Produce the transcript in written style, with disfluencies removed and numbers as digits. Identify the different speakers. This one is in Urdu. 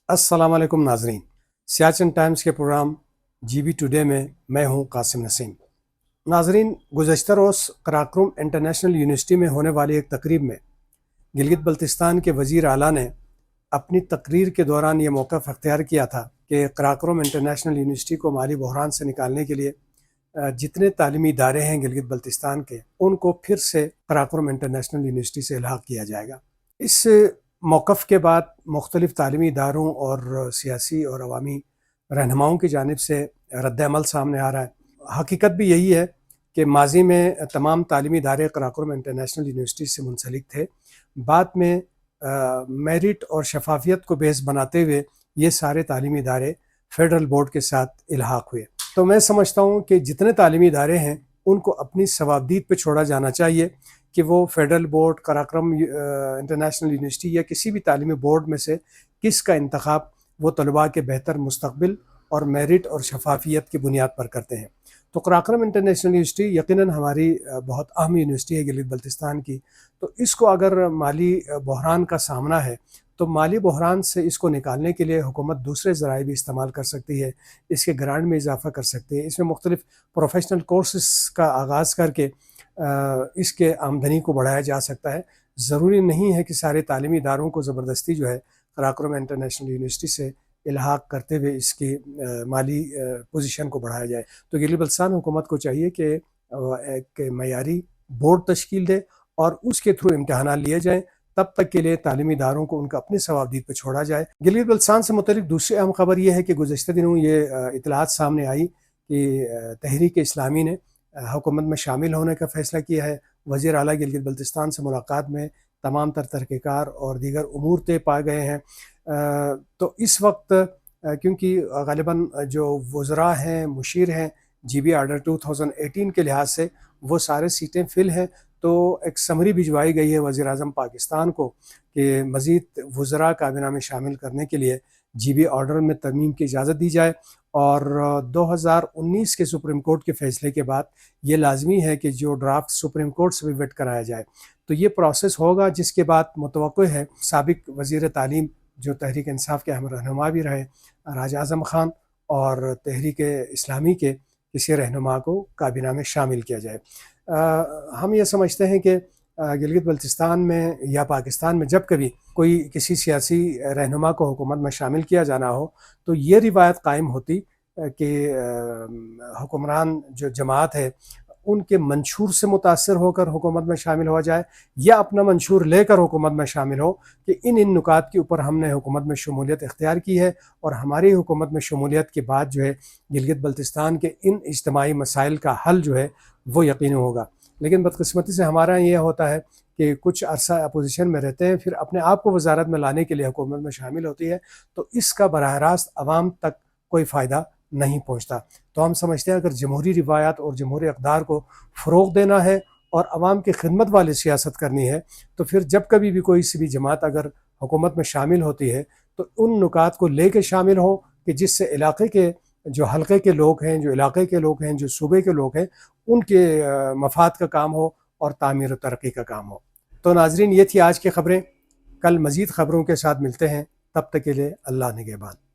Speaker 1: السلام علیکم ناظرین، سیاچن ٹائمز کے پروگرام جی بی ٹوڈے میں میں ہوں قاسم نسیم۔ ناظرین، گزشتہ روز قراقرم انٹرنیشنل یونیورسٹی میں ہونے والی ایک تقریب میں گلگت بلتستان کے وزیر اعلیٰ نے اپنی تقریر کے دوران یہ موقف اختیار کیا تھا کہ قراقرم انٹرنیشنل یونیورسٹی کو مالی بحران سے نکالنے کے لیے جتنے تعلیمی ادارے ہیں گلگت بلتستان کے، ان کو پھر سے قراقرم انٹرنیشنل یونیورسٹی سے الحاق کیا جائے گا۔ اس موقف کے بعد مختلف تعلیمی اداروں اور سیاسی اور عوامی رہنماؤں کی جانب سے رد عمل سامنے آ رہا ہے۔ حقیقت بھی یہی ہے کہ ماضی میں تمام تعلیمی ادارے قراقرم انٹرنیشنل یونیورسٹی سے منسلک تھے، بعد میں میرٹ اور شفافیت کو بیس بناتے ہوئے یہ سارے تعلیمی ادارے فیڈرل بورڈ کے ساتھ الحاق ہوئے۔ تو میں سمجھتا ہوں کہ جتنے تعلیمی ادارے ہیں ان کو اپنی ثوابدید پہ چھوڑا جانا چاہیے کہ وہ federal board, Karakoram international university یا کسی بھی تعلیمی بورڈ میں سے کس کا انتخاب وہ طلباء کے بہتر مستقبل اور میرٹ اور شفافیت کی بنیاد پر کرتے ہیں۔ تو قراقرم انٹرنیشنل یونیورسٹی یقیناً ہماری بہت اہم یونیورسٹی ہے گلگت بلتستان کی، تو اس کو اگر مالی بحران کا سامنا ہے تو مالی بحران سے اس کو نکالنے کے لیے حکومت دوسرے ذرائع بھی استعمال کر سکتی ہے، اس کے گرانٹ میں اضافہ کر سکتی ہے، اس میں مختلف پروفیشنل کورسز کا آغاز کر کے اس کے آمدنی کو بڑھایا جا سکتا ہے۔ ضروری نہیں ہے کہ سارے تعلیمی اداروں کو زبردستی جو ہے قراقرم انٹرنیشنل یونیورسٹی سے الحاق کرتے ہوئے اس کی مالی پوزیشن کو بڑھایا جائے۔ تو گلگت بلتستان حکومت کو چاہیے کہ ایک معیاری بورڈ تشکیل دے اور اس کے تھرو امتحانات لیے جائیں، تب تک کے لیے تعلیمی اداروں کو ان کا اپنی ثوابدید پہ چھوڑا جائے۔ گلگت بلتستان سے متعلق دوسری اہم خبر یہ ہے کہ گزشتہ دنوں یہ اطلاعات سامنے آئی کہ تحریک اسلامی نے حکومت میں شامل ہونے کا فیصلہ کیا ہے۔ وزیر اعلیٰ گلگت بلتستان سے ملاقات میں تمام تر طریقہ کار اور دیگر امور طے پائے گئے ہیں۔ تو اس وقت کیونکہ غالباً جو وزراء ہیں، مشیر ہیں، جی بی آرڈر 2018 کے لحاظ سے وہ سارے سیٹیں فل ہیں، تو ایک سمری بھجوائی گئی ہے وزیر اعظم پاکستان کو کہ مزید وزراء کابینہ میں شامل کرنے کے لیے جی بی آرڈر میں ترمیم کی اجازت دی جائے، اور 2019 کے سپریم کورٹ کے فیصلے کے بعد یہ لازمی ہے کہ جو ڈرافٹ سپریم کورٹ سے بھی ویٹ کرایا جائے۔ تو یہ پروسیس ہوگا، جس کے بعد متوقع ہے سابق وزیر تعلیم جو تحریک انصاف کے اہم رہنما بھی رہے راجہ اعظم خان، اور تحریک اسلامی کے کسی رہنما کو کابینہ میں شامل کیا جائے۔ ہم یہ سمجھتے ہیں کہ گلگت بلتستان میں یا پاکستان میں جب کبھی کوئی کسی سیاسی رہنما کو حکومت میں شامل کیا جانا ہو تو یہ روایت قائم ہوتی کہ حکمران جو جماعت ہے ان کے منشور سے متاثر ہو کر حکومت میں شامل ہو جائے، یا اپنا منشور لے کر حکومت میں شامل ہو کہ ان نکات کے اوپر ہم نے حکومت میں شمولیت اختیار کی ہے، اور ہماری حکومت میں شمولیت کے بعد جو ہے گلگت بلتستان کے ان اجتماعی مسائل کا حل جو ہے وہ یقینی ہوگا۔ لیکن بدقسمتی سے ہمارا یہ ہوتا ہے کہ کچھ عرصہ اپوزیشن میں رہتے ہیں، پھر اپنے آپ کو وزارت میں لانے کے لیے حکومت میں شامل ہوتی ہے، تو اس کا براہ راست عوام تک کوئی فائدہ نہیں پہنچتا۔ تو ہم سمجھتے ہیں اگر جمہوری روایات اور جمہوری اقدار کو فروغ دینا ہے اور عوام کی خدمت والی سیاست کرنی ہے، تو پھر جب کبھی بھی کوئی سی بھی جماعت اگر حکومت میں شامل ہوتی ہے تو ان نکات کو لے کے شامل ہو کہ جس سے علاقے کے جو حلقے کے لوگ ہیں، جو علاقے کے لوگ ہیں، جو صوبے کے لوگ ہیں، ان کے مفاد کا کام ہو اور تعمیر و ترقی کا کام ہو۔ تو ناظرین، یہ تھی آج کی خبریں۔ کل مزید خبروں کے ساتھ ملتے ہیں، تب تک کے لیے اللہ نگہبان۔